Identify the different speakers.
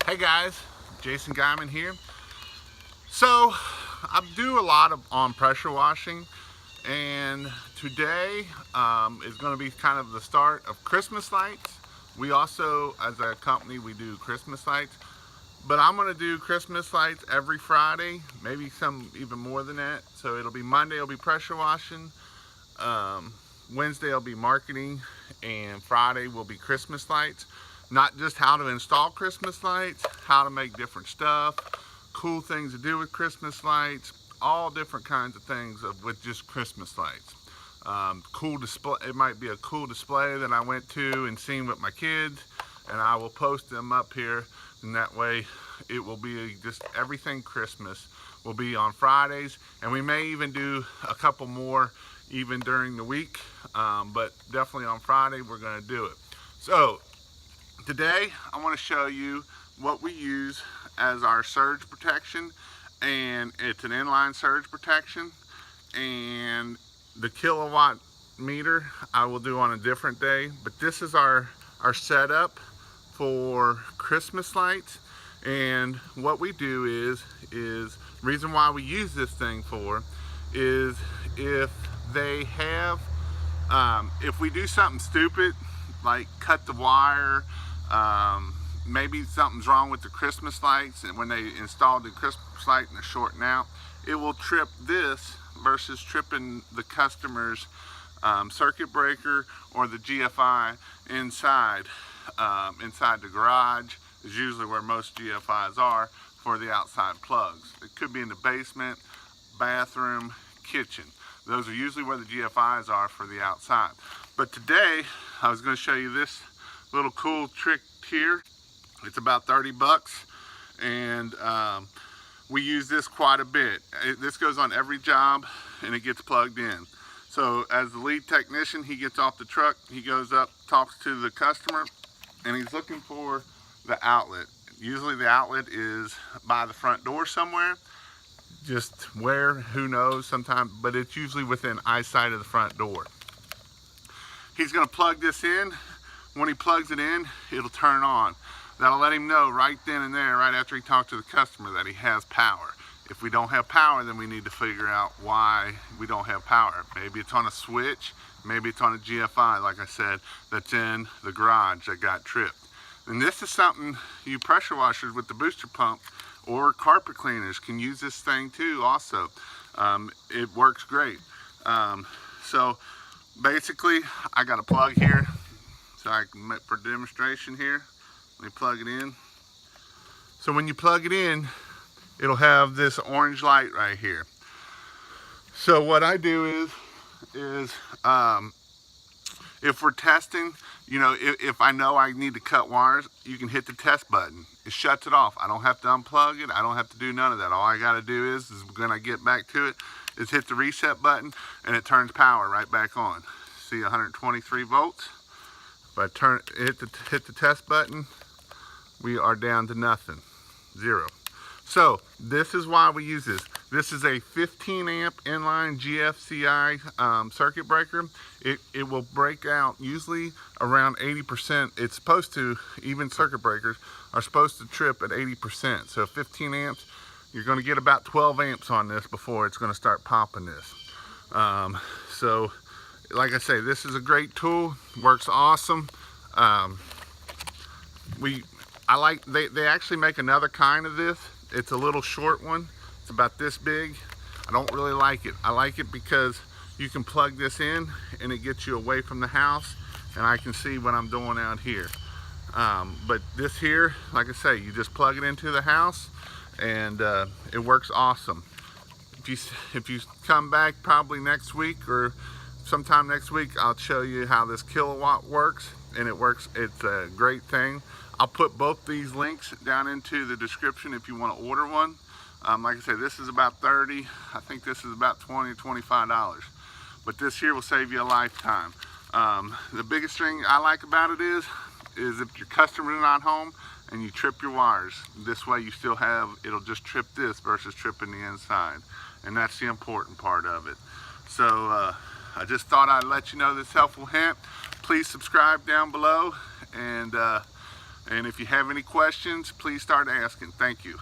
Speaker 1: Hey guys, Jason Guyman here. So I do a lot on pressure washing, and today is going to be kind of the start of Christmas lights. We also, as a company, we do Christmas lights, but I'm going to do Christmas lights every Friday, maybe some even more than that. So it'll be Monday, it'll be pressure washing. Wednesday will be marketing, and Friday will be Christmas lights. Not just how to install Christmas lights, how to make different stuff, cool things to do with Christmas lights, all different kinds of things with just Christmas lights. Cool display. It might be a cool display that I went to and seen with my kids, and I will post them up here, and that way it will be just everything Christmas will be on Fridays, and we may even do a couple more even during the week, but definitely on Friday we're going to do it. So today I want to show you what we use as our surge protection, and it's an inline surge protection, and the kilowatt meter I will do on a different day, but this is our setup for Christmas lights. And what we do is reason why we use this thing for is if they have if we do something stupid like cut the wire, maybe something's wrong with the Christmas lights, and when they installed the Christmas light and they're shorting out, it will trip this versus tripping the customer's circuit breaker or the GFI inside the garage is usually where most GFIs are for the outside plugs. It could be in the basement, bathroom, kitchen. Those are usually where the GFIs are for the outside. But today I was going to show you this little cool trick here. It's about 30 bucks, and we use this quite a bit. This goes on every job and it gets plugged in. So as the lead technician, he gets off the truck, he goes up, talks to the customer, and he's looking for the outlet. Usually the outlet is by the front door somewhere. Just where, who knows, sometimes, but it's usually within eyesight of the front door. He's going to plug this in. When he plugs it in, it'll turn on. That'll let him know right then and there, right after he talked to the customer, that he has power. If we don't have power, then we need to figure out why we don't have power. Maybe it's on a switch, maybe it's on a GFI, like I said, that's in the garage that got tripped. And this is something you pressure washers with the booster pump or carpet cleaners can use this thing too also. It works great. So basically I got a plug here, so I can make for demonstration here. Let me plug it in. So when you plug it in, it'll have this orange light right here. So what I do is if we're testing, you know, if I know I need to cut wires, you can hit the test button. It shuts it off. I don't have to unplug it. I don't have to do none of that. All I got to do is when I get back to it, is hit the reset button, and it turns power right back on. See, 123 volts. If I hit the test button, we are down to nothing, 0. So this is why we use this. This is a 15 amp inline GFCI circuit breaker. It will break out usually around 80%. It's supposed to, even circuit breakers are supposed to trip at 80%. So 15 amps, you're going to get about 12 amps on this before it's going to start popping this. So like I say, this is a great tool, works awesome. They actually make another kind of this. It's a little short one. It's about this big. I don't really like it. I like it because you can plug this in and it gets you away from the house, and I can see what I'm doing out here. But this here, like I say, you just plug it into the house and it works awesome. If you come back probably next week or sometime next week, I'll show you how this kilowatt works, and it works. It's a great thing. I'll put both these links down into the description if you want to order one. Like I said, this is about 30. I think this is about $20 or $25. But this here will save you a lifetime. The biggest thing I like about it is if your customer's not home and you trip your wires, this way you still have, it'll just trip this versus tripping the inside. And that's the important part of it. So I just thought I'd let you know this helpful hint. Please subscribe down below, and And if you have any questions, please start asking. Thank you.